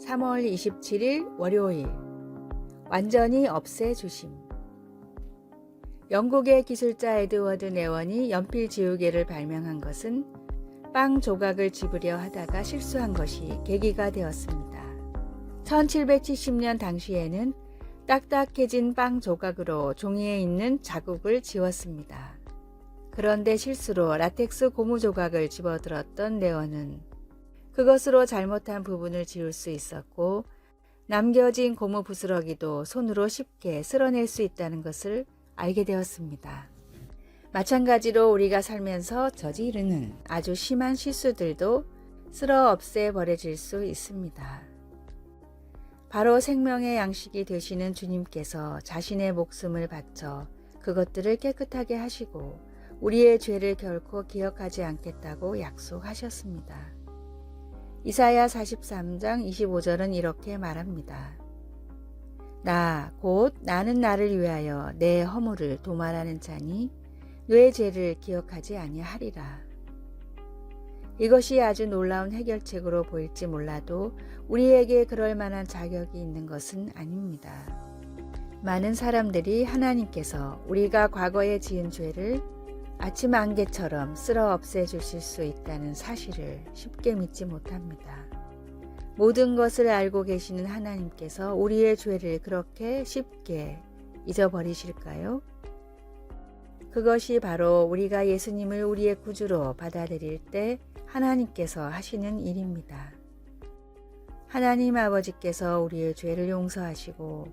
3월 27일 월요일 완전히 없애주심. 영국의 기술자 에드워드 네원이 연필 지우개를 발명한 것은 빵 조각을 집으려 하다가 실수한 것이 계기가 되었습니다. 1770년 당시에는 딱딱해진 빵 조각으로 종이에 있는 자국을 지웠습니다. 그런데 실수로 라텍스 고무 조각을 집어들었던 네원은 그것으로 잘못한 부분을 지울 수 있었고 남겨진 고무 부스러기도 손으로 쉽게 쓸어낼 수 있다는 것을 알게 되었습니다. 마찬가지로 우리가 살면서 저지르는 아주 심한 실수들도 쓸어 없애 버려질 수 있습니다. 바로 생명의 양식이 되시는 주님께서 자신의 목숨을 바쳐 그것들을 깨끗하게 하시고 우리의 죄를 결코 기억하지 않겠다고 약속하셨습니다. 이사야 43장 25절은 이렇게 말합니다. 곧 나는 나를 위하여 내 허물을 도말하는 자니 뇌 죄를 기억하지 아니하리라. 이것이 아주 놀라운 해결책으로 보일지 몰라도 우리에게 그럴 만한 자격이 있는 것은 아닙니다. 많은 사람들이 하나님께서 우리가 과거에 지은 죄를 아침 안개처럼 쓸어 없애주실 수 있다는 사실을 쉽게 믿지 못합니다. 모든 것을 알고 계시는 하나님께서 우리의 죄를 그렇게 쉽게 잊어버리실까요? 그것이 바로 우리가 예수님을 우리의 구주로 받아들일 때 하나님께서 하시는 일입니다. 하나님 아버지께서 우리의 죄를 용서하시고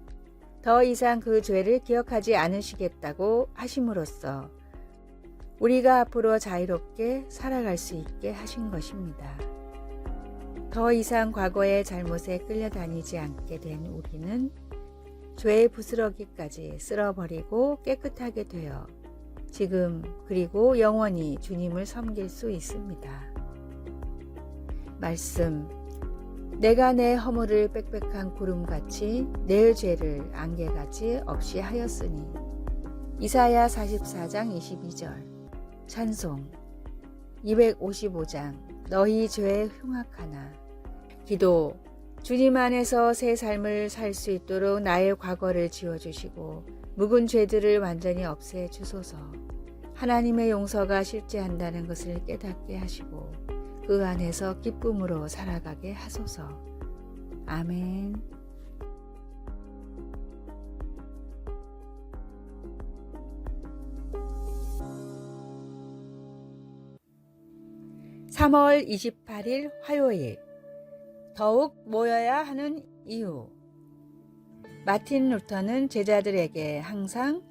더 이상 그 죄를 기억하지 않으시겠다고 하심으로써 우리가 앞으로 자유롭게 살아갈 수 있게 하신 것입니다. 더 이상 과거의 잘못에 끌려다니지 않게 된 우리는 죄의 부스러기까지 쓸어버리고 깨끗하게 되어 지금 그리고 영원히 주님을 섬길 수 있습니다. 말씀, 내가 내 허물을 빽빽한 구름같이 내 죄를 안개같이 없이 하였으니. 이사야 44장 22절. 찬송 255장 너희 죄 흉악하나. 기도, 주님 안에서 새 삶을 살 수 있도록 나의 과거를 지워주시고 묵은 죄들을 완전히 없애주소서. 하나님의 용서가 실제한다는 것을 깨닫게 하시고 그 안에서 기쁨으로 살아가게 하소서. 아멘. (3월 28일) 화요일 더욱 모여야 하는 이유. 마틴 루터는 제자들에게 항상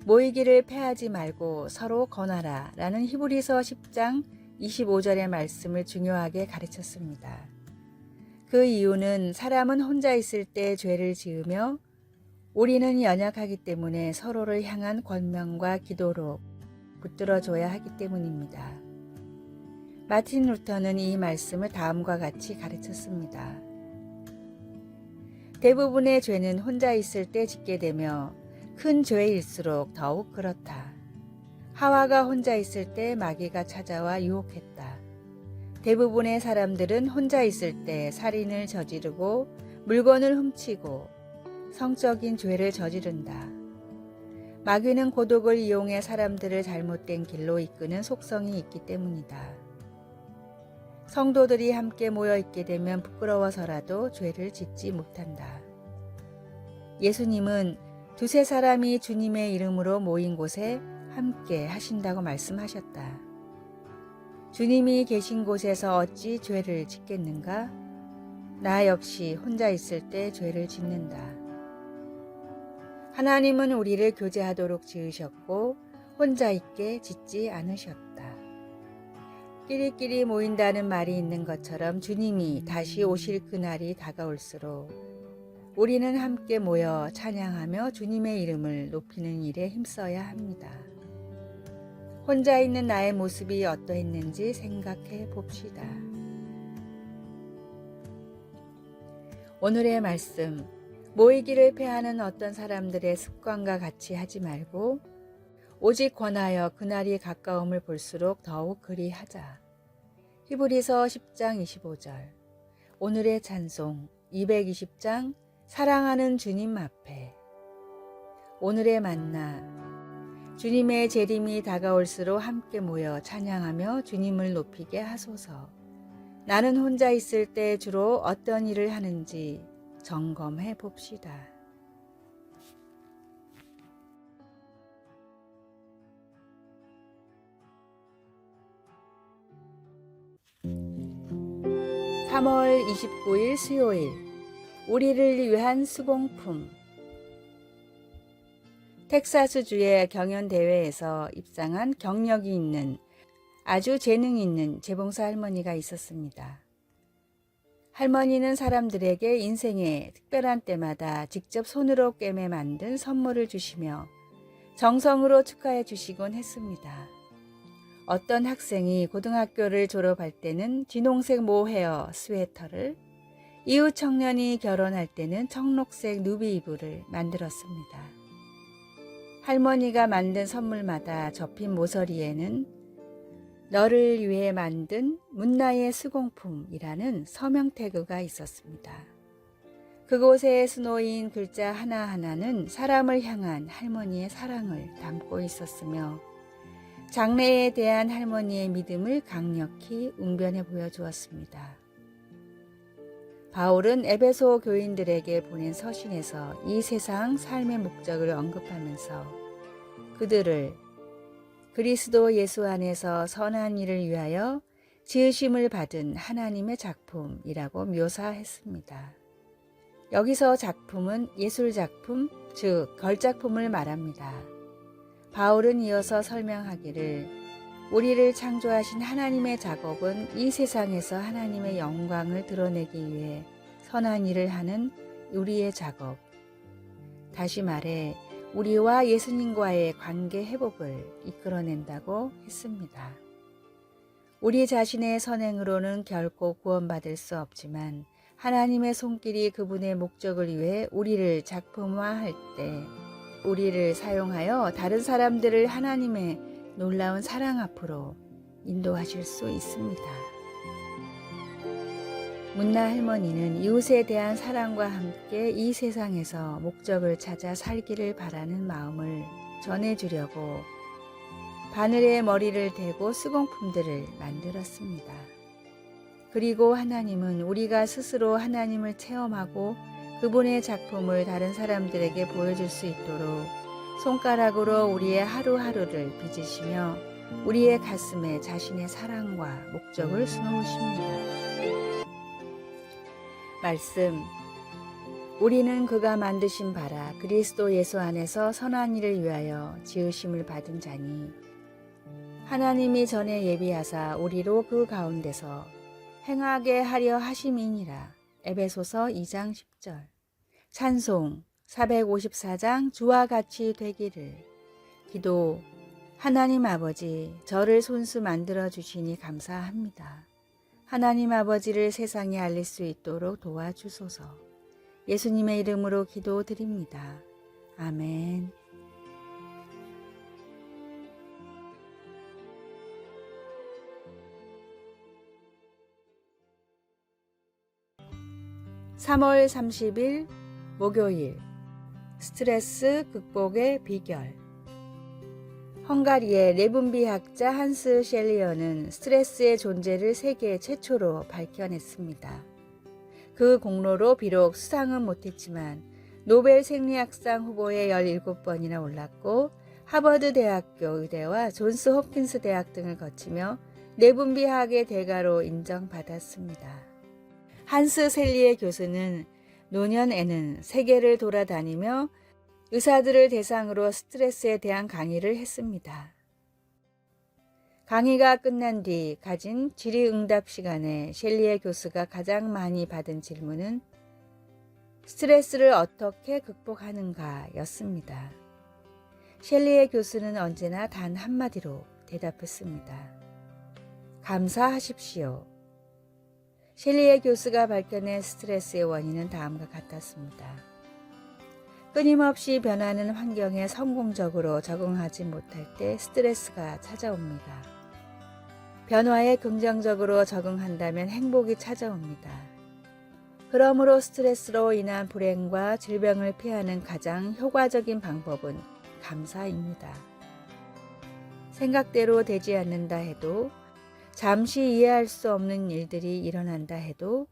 모이기를 패하지 말고 서로 권하라 라는 히브리서 10장 25절의 말씀을 중요하게 가르쳤습니다. 그 이유는 사람은 혼자 있을 때 죄를 지으며 우리는 연약하기 때문에 서로를 향한 권면과 기도로 붙들어줘야 하기 때문입니다. 마틴 루터는 이 말씀을 다음과 같이 가르쳤습니다. 대부분의 죄는 혼자 있을 때 짓게 되며 큰 죄일수록 더욱 그렇다. 하와가 혼자 있을 때 마귀가 찾아와 유혹했다. 대부분의 사람들은 혼자 있을 때 살인을 저지르고 물건을 훔치고 성적인 죄를 저지른다. 마귀는 고독을 이용해 사람들을 잘못된 길로 이끄는 속성이 있기 때문이다. 성도들이 함께 모여 있게 되면 부끄러워서라도 죄를 짓지 못한다. 예수님은 두세 사람이 주님의 이름으로 모인 곳에 함께 하신다고 말씀하셨다. 주님이 계신 곳에서 어찌 죄를 짓겠는가? 나 역시 혼자 있을 때 죄를 짓는다. 하나님은 우리를 교제하도록 지으셨고 혼자 있게 짓지 않으셨다. 끼리끼리 모인다는 말이 있는 것처럼 주님이 다시 오실 그날이 다가올수록 우리는 함께 모여 찬양하며 주님의 이름을 높이는 일에 힘써야 합니다. 혼자 있는 나의 모습이 어떠했는지 생각해 봅시다. 오늘의 말씀, 모이기를 패하는 어떤 사람들의 습관과 같이 하지 말고 오직 권하여 그날이 가까움을 볼수록 더욱 그리하자. 히브리서 10장 25절. 오늘의 찬송 220장 사랑하는 주님 앞에. 오늘의 만나. 주님의 재림이 다가올수록 함께 모여 찬양하며 주님을 높이게 하소서. 나는 혼자 있을 때 주로 어떤 일을 하는지 점검해 봅시다. (3월 29일) 수요일. 우리를 위한 수공품. 텍사스주의 경연대회에서 입상한 경력이 있는 아주 재능 있는 재봉사 할머니가 있었습니다. 할머니는 사람들에게 인생의 특별한 때마다 직접 손으로 꿰매 만든 선물을 주시며 정성으로 축하해 주시곤 했습니다. 어떤 학생이 고등학교를 졸업할 때는 진홍색 모헤어 스웨터를, 이웃 청년이 결혼할 때는 청록색 누비 이불을 만들었습니다. 할머니가 만든 선물마다 접힌 모서리에는 너를 위해 만든 문나의 수공품이라는 서명 태그가 있었습니다. 그곳에 수놓인 글자 하나하나는 사람을 향한 할머니의 사랑을 담고 있었으며 장래에 대한 할머니의 믿음을 강력히 웅변해 보여주었습니다. 바울은 에베소 교인들에게 보낸 서신에서 이 세상 삶의 목적을 언급하면서 그들을 그리스도 예수 안에서 선한 일을 위하여 지으심을 받은 하나님의 작품이라고 묘사했습니다. 여기서 작품은 예술작품, 즉 걸작품을 말합니다. 바울은 이어서 설명하기를 우리를 창조하신 하나님의 작업은 이 세상에서 하나님의 영광을 드러내기 위해 선한 일을 하는 우리의 작업. 다시 말해 우리와 예수님과의 관계 회복을 이끌어낸다고 했습니다. 우리 자신의 선행으로는 결코 구원받을 수 없지만 하나님의 손길이 그분의 목적을 위해 우리를 작품화할 때 우리를 사용하여 다른 사람들을 하나님의 놀라운 사랑 앞으로 인도하실 수 있습니다. 문나 할머니는 이웃에 대한 사랑과 함께 이 세상에서 목적을 찾아 살기를 바라는 마음을 전해주려고 바늘에 머리를 대고 수공품들을 만들었습니다. 그리고 하나님은 우리가 스스로 하나님을 체험하고 그분의 작품을 다른 사람들에게 보여줄 수 있도록 손가락으로 우리의 하루하루를 빚으시며 우리의 가슴에 자신의 사랑과 목적을 수놓으십니다. 말씀. 우리는 그가 만드신 바라 그리스도 예수 안에서 선한 일을 위하여 지으심을 받은 자니 하나님이 전에 예비하사 우리로 그 가운데서 행하게 하려 하심이니라. 에베소서 2장 10절. 찬송 454장 주와 같이 되기를. 기도. 하나님 아버지, 저를 손수 만들어 주시니 감사합니다. 하나님 아버지를 세상에 알릴 수 있도록 도와주소서. 예수님의 이름으로 기도드립니다. 아멘. (3월 30일) 목요일. 스트레스 극복의 비결. 헝가리의 내분비학자 한스 셸리어는 스트레스의 존재를 세계 최초로 밝혀냈습니다. 그 공로로 비록 수상은 못했지만 노벨 생리학상 후보에 17번이나 올랐고 하버드 대학교 의대와 존스 홉킨스 대학 등을 거치며 내분비학의 대가로 인정받았습니다. 한스 셸리에 교수는 노년에는 세계를 돌아다니며 의사들을 대상으로 스트레스에 대한 강의를 했습니다. 강의가 끝난 뒤 가진 질의응답 시간에 셸리에 교수가 가장 많이 받은 질문은 스트레스를 어떻게 극복하는가 였습니다. 셸리에 교수는 언제나 단 한마디로 대답했습니다. 감사하십시오. 셸리에 교수가 밝혀낸 스트레스의 원인은 다음과 같았습니다. 끊임없이 변하는 환경에 성공적으로 적응하지 못할 때 스트레스가 찾아옵니다. 변화에 긍정적으로 적응한다면 행복이 찾아옵니다. 그러므로 스트레스로 인한 불행과 질병을 피하는 가장 효과적인 방법은 감사입니다. 생각대로 되지 않는다 해도, 잠시 이해할 수 없는 일들이 일어난다 해도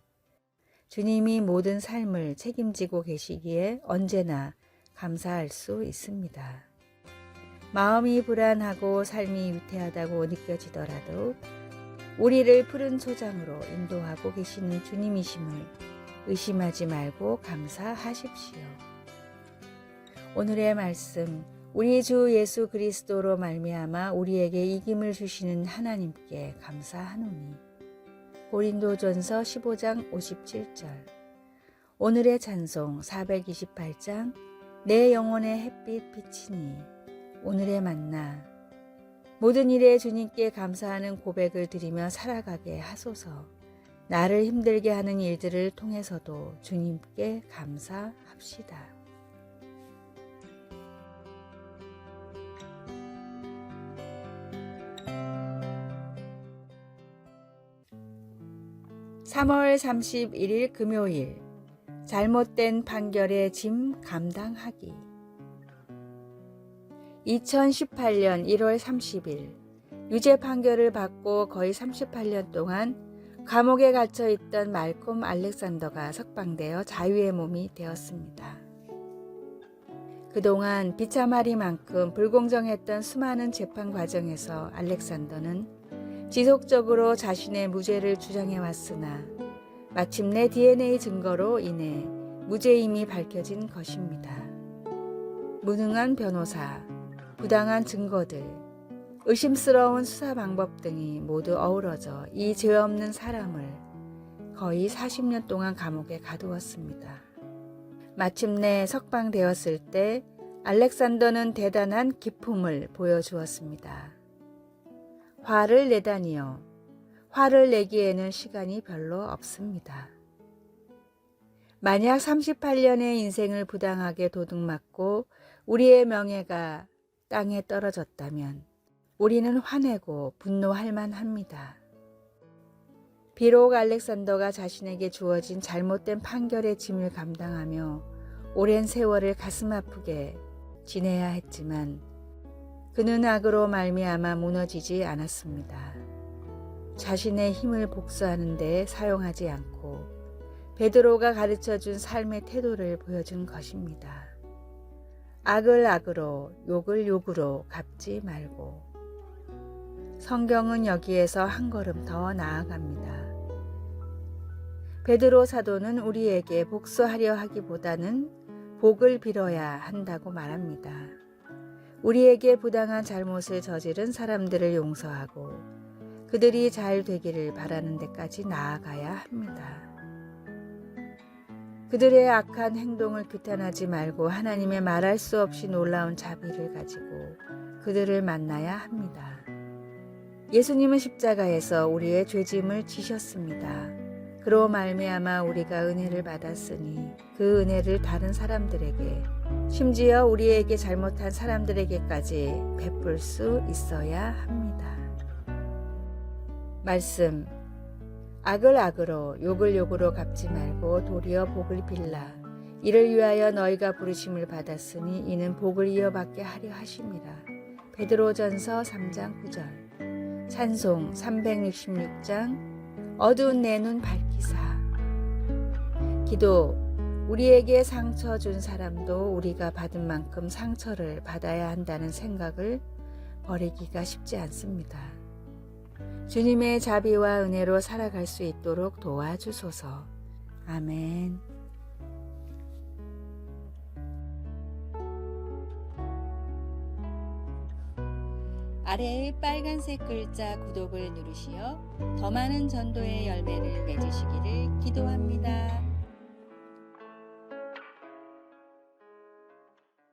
주님이 모든 삶을 책임지고 계시기에 언제나 감사할 수 있습니다. 마음이 불안하고 삶이 위태하다고 느껴지더라도 우리를 푸른 초장으로 인도하고 계시는 주님이심을 의심하지 말고 감사하십시오. 오늘의 말씀, 우리 주 예수 그리스도로 말미암아 우리에게 이김을 주시는 하나님께 감사하노니. 고린도전서 15장 57절. 오늘의 찬송 428장 내 영혼의 햇빛 비치니. 오늘의 만나. 모든 일에 주님께 감사하는 고백을 드리며 살아가게 하소서. 나를 힘들게 하는 일들을 통해서도 주님께 감사합시다. (3월 31일) 금요일. 잘못된 판결의 짐 감당하기. 2018년 1월 30일 유죄 판결을 받고 거의 38년 동안 감옥에 갇혀 있던 말콤 알렉산더가 석방되어 자유의 몸이 되었습니다. 그동안 비참하리만큼 불공정했던 수많은 재판 과정에서 알렉산더는 지속적으로 자신의 무죄를 주장해 왔으나 마침내 DNA 증거로 인해 무죄임이 밝혀진 것입니다. 무능한 변호사, 부당한 증거들, 의심스러운 수사 방법 등이 모두 어우러져 이 죄 없는 사람을 거의 40년 동안 감옥에 가두었습니다. 마침내 석방되었을 때 알렉산더는 대단한 기품을 보여주었습니다. 화를 내다니요. 화를 내기에는 시간이 별로 없습니다. 만약 38년의 인생을 부당하게 도둑맞고 우리의 명예가 땅에 떨어졌다면 우리는 화내고 분노할 만합니다. 비록 알렉산더가 자신에게 주어진 잘못된 판결의 짐을 감당하며 오랜 세월을 가슴 아프게 지내야 했지만 그는 악으로 말미암아 무너지지 않았습니다. 자신의 힘을 복수하는 데 사용하지 않고 베드로가 가르쳐준 삶의 태도를 보여준 것입니다. 악을 악으로, 욕을 욕으로 갚지 말고. 성경은 여기에서 한 걸음 더 나아갑니다. 베드로 사도는 우리에게 복수하려 하기보다는 복을 빌어야 한다고 말합니다. 우리에게 부당한 잘못을 저지른 사람들을 용서하고 그들이 잘 되기를 바라는 데까지 나아가야 합니다. 그들의 악한 행동을 규탄하지 말고 하나님의 말할 수 없이 놀라운 자비를 가지고 그들을 만나야 합니다. 예수님은 십자가에서 우리의 죄짐을 지셨습니다. 그로 말미암아 우리가 은혜를 받았으니 그 은혜를 다른 사람들에게, 심지어 우리에게 잘못한 사람들에게까지 베풀 수 있어야 합니다. 말씀. 악을 악으로, 욕을 욕으로 갚지 말고 도리어 복을 빌라. 이를 위하여 너희가 부르심을 받았으니 이는 복을 이어받게 하려 하심이라. 베드로전서 3장 9절. 찬송 366장 어두운 내 눈 밝히사. 기도. 우리에게 상처 준 사람도 우리가 받은 만큼 상처를 받아야 한다는 생각을 버리기가 쉽지 않습니다. 주님의 자비와 은혜로 살아갈 수 있도록 도와주소서. 아멘. 아래의 빨간색 글자 구독을 누르시어 더 많은 전도의 열매를 맺으시기를 기도합니다.